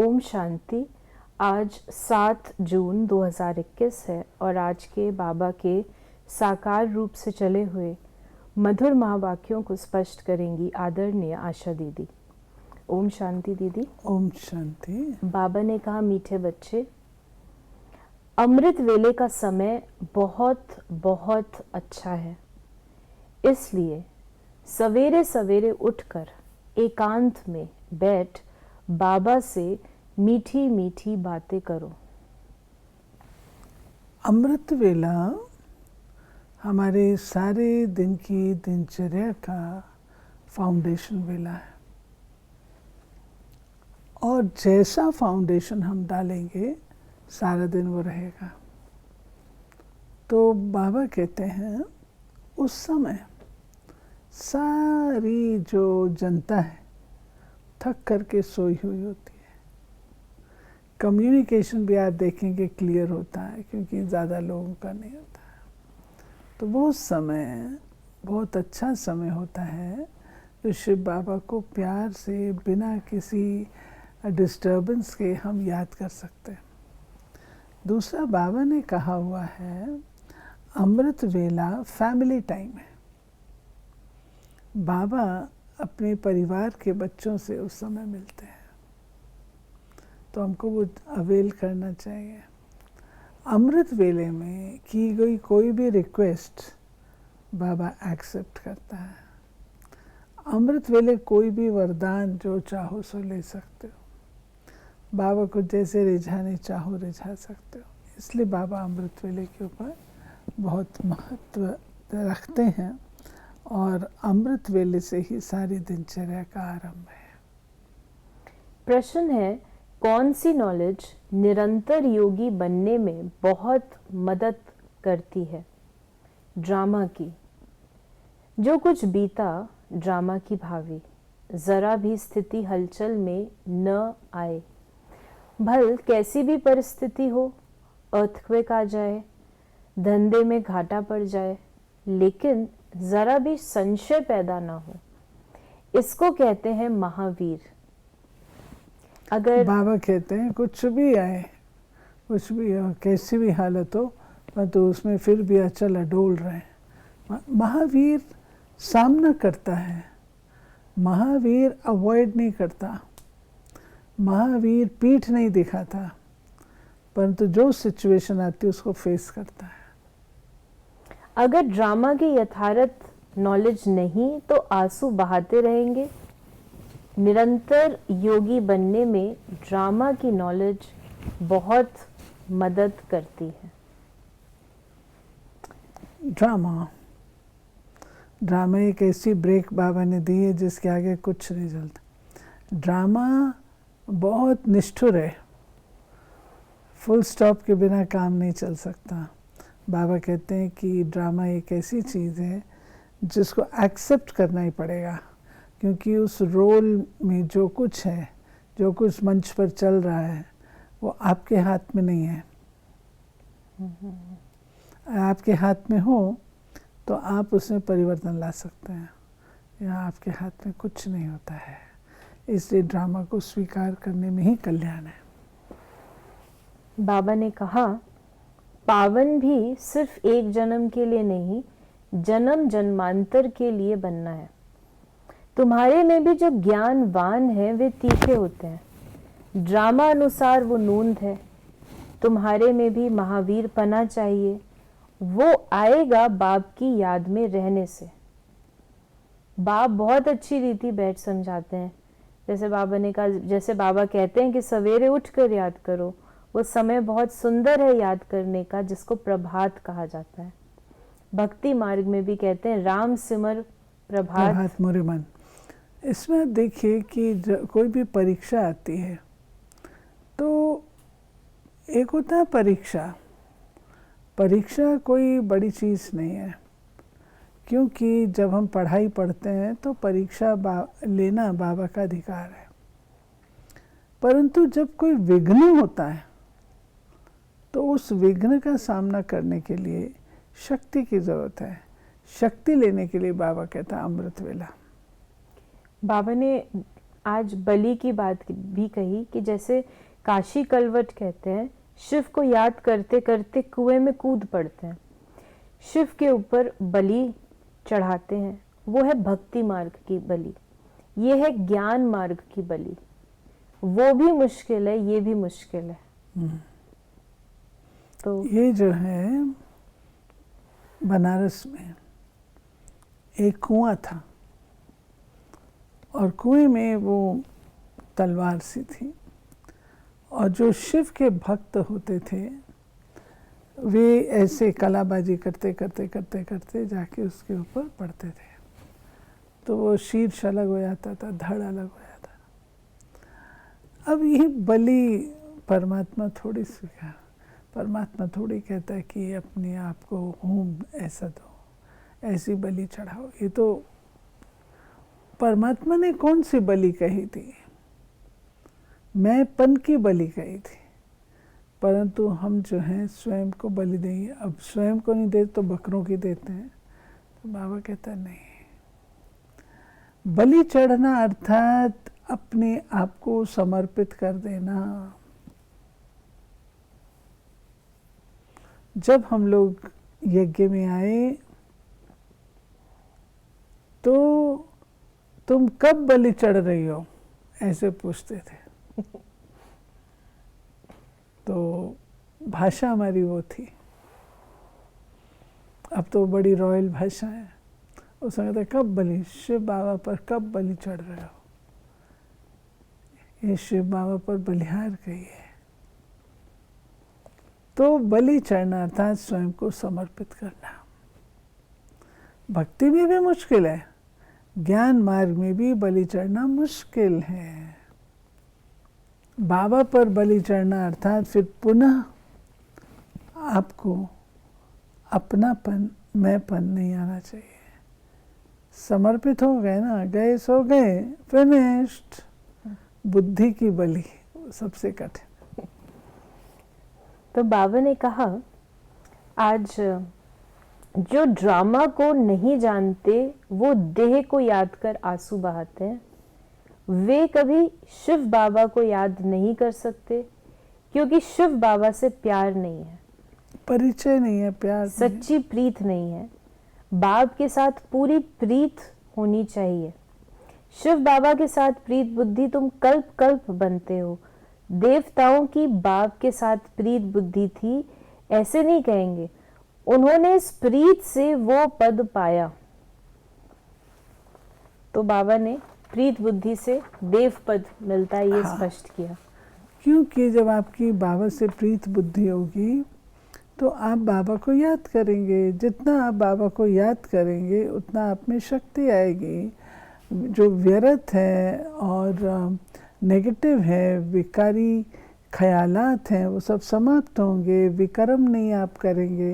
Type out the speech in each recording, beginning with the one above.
ओम शांति। आज 7 जून 2021 है और आज के बाबा के साकार रूप से चले हुए मधुर महावाक्यों को स्पष्ट करेंगी आदरणीय आशा दीदी। ओम शांति दीदी। ओम शांति। बाबा ने कहा, मीठे बच्चे, अमृत वेले का समय बहुत बहुत अच्छा है, इसलिए सवेरे सवेरे उठकर एकांत में बैठ बाबा से मीठी मीठी बातें करो। अमृत वेला हमारे सारे दिन की दिनचर्या का फाउंडेशन वेला है, और जैसा फाउंडेशन हम डालेंगे सारा दिन वो रहेगा। तो बाबा कहते हैं उस समय सारी जो जनता है थक करके सोई हुई होती है। कम्युनिकेशन भी आप देखेंगे क्लियर होता है, क्योंकि ज़्यादा लोगों का नहीं होता है। तो वो समय बहुत अच्छा समय होता है जो शिव बाबा को प्यार से बिना किसी डिस्टर्बेंस के हम याद कर सकते हैं। दूसरा, बाबा ने कहा हुआ है अमृत वेला फैमिली टाइम है। बाबा अपने परिवार के बच्चों से उस समय मिलते हैं, तो हमको वो अवेल करना चाहिए। अमृत वेले में की गई कोई भी रिक्वेस्ट बाबा एक्सेप्ट करता है। अमृत वेले कोई भी वरदान जो चाहो सो ले सकते हो। बाबा को जैसे रिझाने चाहो रिझा सकते हो। इसलिए बाबा अमृत वेले के ऊपर बहुत महत्व रखते हैं, और अमृत वेले से ही सारी दिनचर्या का आरंभ है। प्रश्न है, कौन सी नॉलेज निरंतर योगी बनने में बहुत मदद करती है? ड्रामा की। जो कुछ बीता ड्रामा की भावी, जरा भी स्थिति हलचल में न आए। भल कैसी भी परिस्थिति हो, अर्थक्वेक आ जाए, धंधे में घाटा पड़ जाए, लेकिन जरा भी संशय पैदा ना हो, इसको कहते हैं महावीर। अगर बाबा कहते हैं कुछ भी आए, कुछ भी हो, कैसी भी हालत हो, तो उसमें फिर भी अचल अडोल रहे। महावीर सामना करता है, महावीर अवॉइड नहीं करता, महावीर पीठ नहीं दिखाता, परंतु जो सिचुएशन आती है उसको फेस करता है। अगर ड्रामा की यथार्थ नॉलेज नहीं तो आंसू बहाते रहेंगे। निरंतर योगी बनने में ड्रामा की नॉलेज बहुत मदद करती है। ड्रामा एक ऐसी ब्रेक बाबा ने दी है जिसके आगे कुछ नहीं चलता। ड्रामा बहुत निष्ठुर है, फुल स्टॉप के बिना काम नहीं चल सकता। बाबा कहते हैं कि ड्रामा एक ऐसी चीज़ है जिसको एक्सेप्ट करना ही पड़ेगा, क्योंकि उस रोल में जो कुछ है, जो कुछ मंच पर चल रहा है, वो आपके हाथ में नहीं है। आपके हाथ में हो तो आप उसमें परिवर्तन ला सकते हैं। यहाँ आपके हाथ में कुछ नहीं होता है, इसलिए ड्रामा को स्वीकार करने में ही कल्याण है। बाबा ने कहा, पावन भी सिर्फ एक जन्म के लिए नहीं, जन्म जन्मांतर के लिए बनना है। तुम्हारे में भी जो ज्ञानवान है वे तीखे होते हैं, ड्रामा अनुसार वो नूंद है। तुम्हारे में भी महावीर पना चाहिए, वो आएगा बाप की याद में रहने से। बाप बहुत अच्छी रीति बैठ समझाते हैं। जैसे बाबा ने कहा, जैसे बाबा कहते हैं कि सवेरे उठकर याद करो, वो समय बहुत सुंदर है याद करने का, जिसको प्रभात कहा जाता है। भक्ति मार्ग में भी कहते हैं राम सिमर प्रभात मोरे मन। इसमें देखिए कि कोई भी परीक्षा आती है तो एक होता है परीक्षा कोई बड़ी चीज़ नहीं है, क्योंकि जब हम पढ़ाई पढ़ते हैं तो परीक्षा लेना बाबा का अधिकार है। परंतु जब कोई विघ्न होता है तो उस विघ्न का सामना करने के लिए शक्ति की ज़रूरत है। शक्ति लेने के लिए बाबा कहता है अमृत वेला। बाबा ने आज बलि की बात भी कही कि जैसे काशी कलवट कहते हैं, शिव को याद करते करते कुएं में कूद पड़ते हैं, शिव के ऊपर बलि चढ़ाते हैं। वो है भक्ति मार्ग की बलि, ये है ज्ञान मार्ग की बलि। वो भी मुश्किल है, ये भी मुश्किल है। तो ये जो है बनारस में एक कुआं था और कुएं में वो तलवार सी थी, और जो शिव के भक्त होते थे वे ऐसे कलाबाजी करते करते करते करते जाके उसके ऊपर पड़ते थे, तो वो शीर्ष अलग हो जाता था, धड़ अलग हो जाता। अब ये बलि परमात्मा थोड़ी स्वीकार, परमात्मा थोड़ी कहता है कि अपने आप को होम ऐसा दो, ऐसी बलि चढ़ाओ। ये तो परमात्मा ने कौन सी बलि कही थी? मैं पन की बलि कही थी, परंतु हम जो हैं स्वयं को बलि देंगे। अब स्वयं को नहीं देते तो बकरों की देते हैं। तो बाबा कहता है नहीं, बलि चढ़ना अर्थात अपने आप को समर्पित कर देना। जब हम लोग यज्ञ में आए तो तुम कब बलि चढ़ रही हो, ऐसे पूछते थे। तो भाषा हमारी वो थी। अब तो बड़ी रॉयल भाषा है। उस समय कहते कब बलि, शिव बाबा पर कब बलि चढ़ रहे हो। ये शिव बाबा पर बलिहार गई है। तो बलि चढ़ना अर्थात स्वयं को समर्पित करना। भक्ति में भी मुश्किल है, ज्ञान मार्ग में भी बलि चढ़ना मुश्किल है। बाबा पर बलि चढ़ना अर्थात फिर पुनः आपको अपनापन, मैंपन नहीं आना चाहिए। समर्पित हो गए ना, गए सो गए, फिनिश्ड। बुद्धि की बलि सबसे कठिन। तो बाबा ने कहा, आज जो ड्रामा को नहीं जानते वो देह को याद कर आंसू बहाते हैं, वे कभी शिव बाबा को याद नहीं कर सकते, क्योंकि शिव बाबा से प्यार नहीं है, परिचय नहीं है, प्यार सच्ची प्रीत नहीं है। बाप के साथ पूरी प्रीत होनी चाहिए। शिव बाबा के साथ प्रीत बुद्धि तुम कल्प कल्प बनते हो। देवताओं की बाप के साथ प्रीत बुद्धि थी, ऐसे नहीं कहेंगे। उन्होंने इस प्रीत से वो पद पाया। तो बाबा ने प्रीत बुद्धि से देव पद मिलता है, ये स्पष्ट किया। क्योंकि जब आपकी बाबा से प्रीत बुद्धि होगी तो आप बाबा को याद करेंगे। जितना आप बाबा को याद करेंगे उतना आप में शक्ति आएगी। जो व्यर्थ है और नेगेटिव है, विकारी ख्यालात हैं, वो सब समाप्त होंगे। विकर्म नहीं आप करेंगे,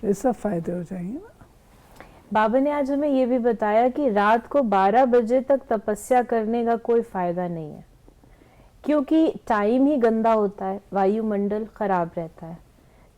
ये सब फायदे हो जाएंगे ना। बाबा ने आज हमें ये भी बताया कि रात को 12 बजे तक तपस्या करने का कोई फायदा नहीं है, क्योंकि टाइम ही गंदा होता है, वायुमंडल खराब रहता है।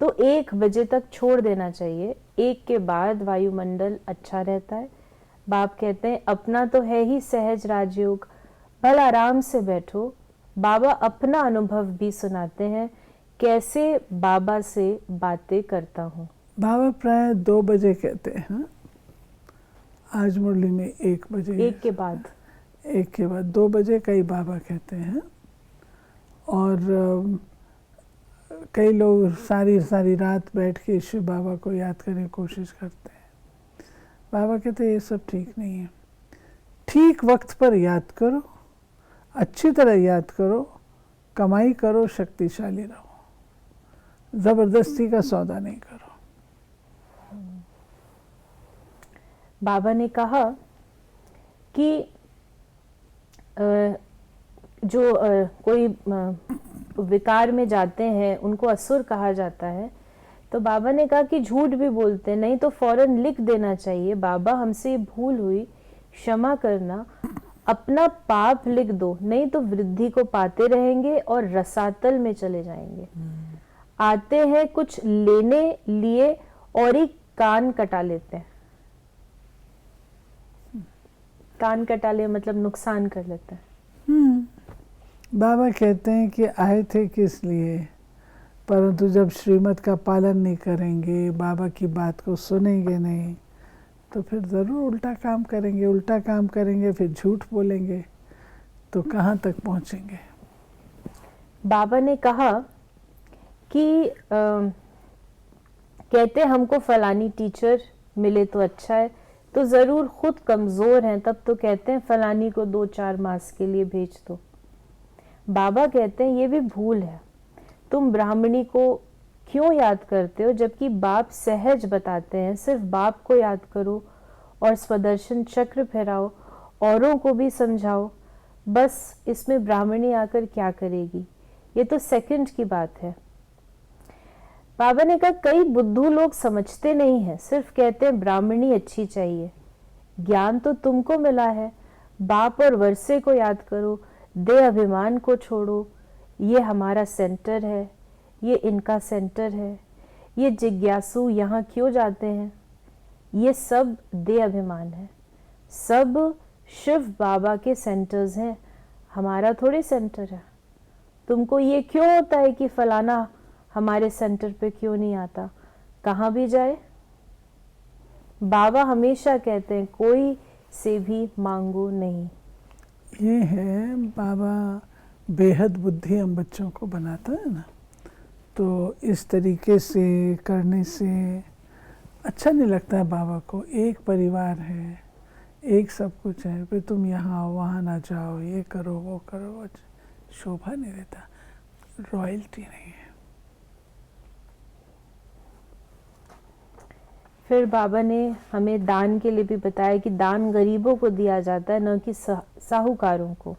तो 1 बजे तक छोड़ देना चाहिए। 1 के बाद वायुमंडल अच्छा रहता है। बाप कहते हैं अपना तो है ही सहज राजयोग, भल आराम से बैठो। बाबा अपना अनुभव भी सुनाते हैं, कैसे बाबा से बातें करता हूँ। बाबा प्राय 2 बजे कहते हैं। आज मुरली में 1 बजे, 1 के बाद 2 बजे कई बाबा कहते हैं। और कई लोग सारी सारी रात बैठ के शिव बाबा को याद करने की कोशिश करते हैं। बाबा कहते हैं ये सब ठीक नहीं है। ठीक वक्त पर याद करो, अच्छी तरह याद करो, कमाई करो, शक्तिशाली रहो, जबरदस्ती का सौदा नहीं करो। बाबा ने कहा कि जो कोई विकार में जाते हैं उनको असुर कहा जाता है। तो बाबा ने कहा कि झूठ भी बोलते नहीं तो फौरन लिख देना चाहिए, बाबा हमसे भूल हुई, क्षमा करना। अपना पाप लिख दो, नहीं तो वृद्धि को पाते रहेंगे और रसातल में चले जाएंगे। आते हैं कुछ लेने लिए और ही कान कटा लेते हैं। कान कटा ले मतलब नुकसान कर लेते हैं। बाबा कहते हैं कि आए थे किस लिए, परंतु जब श्रीमत का पालन नहीं करेंगे, बाबा की बात को सुनेंगे नहीं, तो फिर ज़रूर उल्टा काम करेंगे। उल्टा काम करेंगे फिर झूठ बोलेंगे, तो कहाँ तक पहुँचेंगे। बाबा ने कहा कि कहते हमको फलानी टीचर मिले तो अच्छा है, तो ज़रूर खुद कमज़ोर हैं, तब तो कहते हैं फलानी को 2-4 मास के लिए भेज दो। बाबा कहते हैं ये भी भूल है। तुम ब्राह्मणी को क्यों याद करते हो, जबकि बाप सहज बताते हैं सिर्फ बाप को याद करो और स्वदर्शन चक्र फहराओ, औरों को भी समझाओ। बस इसमें ब्राह्मणी आकर क्या करेगी, ये तो सेकंड की बात है। बाबा ने कहा कई बुद्धू लोग समझते नहीं हैं, सिर्फ कहते हैं ब्राह्मणी अच्छी चाहिए। ज्ञान तो तुमको मिला है, बाप और वर्षे को याद करो, देह अभिमान को छोड़ो। ये हमारा सेंटर है, ये इनका सेंटर है, ये जिज्ञासु यहाँ क्यों जाते हैं, ये सब देह अभिमान है। सब शिव बाबा के सेंटर्स हैं, हमारा थोड़े सेंटर है। तुमको ये क्यों होता है कि फलाना हमारे सेंटर पे क्यों नहीं आता, कहाँ भी जाए। बाबा हमेशा कहते हैं कोई से भी मांगो नहीं। ये है बाबा बेहद बुद्धि हम बच्चों को बनाता है ना, तो इस तरीके से करने से अच्छा नहीं लगता है बाबा को। एक परिवार है, एक सब कुछ है, फिर तुम यहाँ आओ वहाँ ना जाओ, ये करो वो करो, शोभा नहीं देता, रॉयल्टी नहीं है। फिर बाबा ने हमें दान के लिए भी बताया कि दान गरीबों को दिया जाता है, न कि साहूकारों को।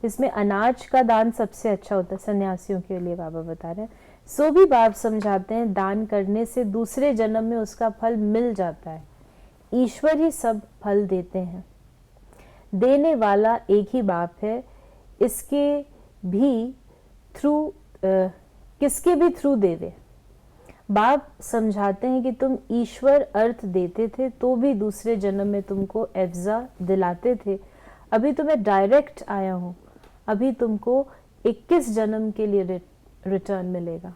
इसमें अनाज का दान सबसे अच्छा होता है, सन्यासियों के लिए बाबा बता रहे हैं। सो भी बाप समझाते हैं दान करने से दूसरे जन्म में उसका फल मिल जाता है, ईश्वर ही सब फल देते हैं। देने वाला एक ही बाप है, इसके भी थ्रू किसके भी थ्रू देवे। बाप समझाते हैं कि तुम ईश्वर अर्थ देते थे तो भी दूसरे जन्म में तुमको एफ्जा दिलाते थे, अभी तुम्हें डायरेक्ट आया हूँ, अभी तुमको 21 जन्म के लिए रिटर्न मिलेगा।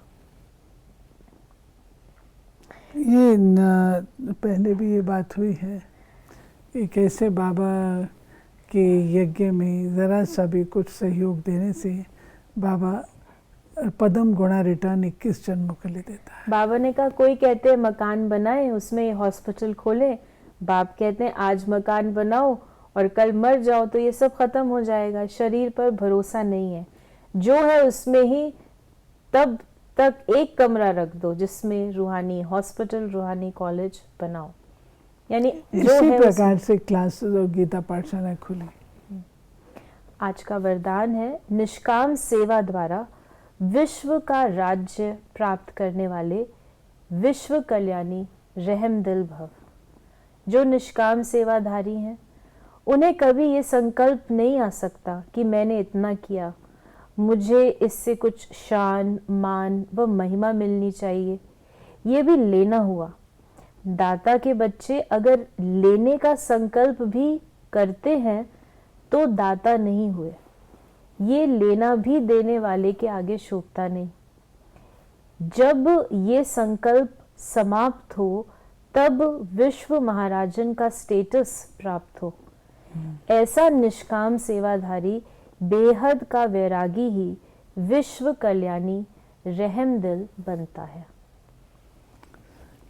ये पहले भी ये बात हुई है कि कैसे बाबा के यज्ञ में ज़रा सा भी कुछ सहयोग देने से बाबा पदम गुणा रिटर्न 21 जन्मों के लिए देता है। बाबा ने कहा कोई कहते हैं मकान बनाए उसमें हॉस्पिटल खोले, बाप कहते हैं आज मकान बनाओ और कल मर जाओ तो ये सब खत्म हो जाएगा। शरीर पर भरोसा नहीं है, जो है उसमें ही तब तक एक कमरा रख दो जिसमें रूहानी हॉस्पिटल, रूहानी कॉलेज बनाओ। यानी जो इसी है प्रकार से क्लासेस और गीता पाठशाला खुली। आज का वरदान है निष्काम सेवा द्वारा विश्व का राज्य प्राप्त करने वाले विश्व कल्याणी रहम दिल भव। जो निष्काम सेवाधारी हैं उन्हें कभी ये संकल्प नहीं आ सकता कि मैंने इतना किया, मुझे इससे कुछ शान मान व महिमा मिलनी चाहिए। ये भी लेना हुआ। दाता के बच्चे अगर लेने का संकल्प भी करते हैं तो दाता नहीं हुए। ये लेना भी देने वाले के आगे शोभता नहीं। जब ये संकल्प समाप्त हो तब विश्व महाराजन का स्टेटस प्राप्त हो। ऐसा निष्काम सेवाधारी बेहद का वैरागी ही विश्व कल्याणी रहम दिल बनता है।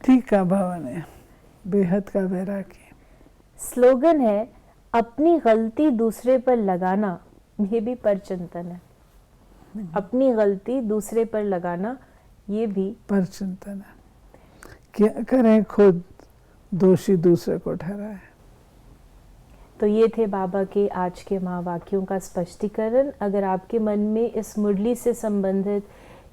ठीक है भवन है, बेहद का वैरागी। स्लोगन है अपनी गलती दूसरे पर लगाना, ये भी परचिंतन है। अपनी गलती दूसरे पर लगाना ये भी परचिंतन है। क्या करें, खुद दोषी दूसरे को ठहराए। तो ये थे बाबा के आज के महावाक्यों का स्पष्टीकरण। अगर आपके मन में इस मुरली से संबंधित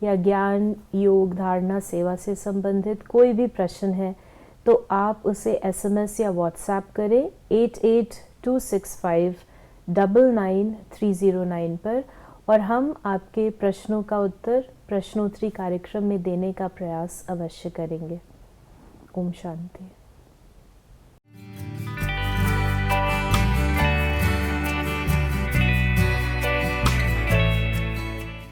या ज्ञान योग धारणा सेवा से संबंधित कोई भी प्रश्न है तो आप उसे SMS या WhatsApp करें 8826599309 पर और हम आपके प्रश्नों का उत्तर प्रश्नोत्तरी कार्यक्रम में देने का प्रयास अवश्य करेंगे। ओम शांति।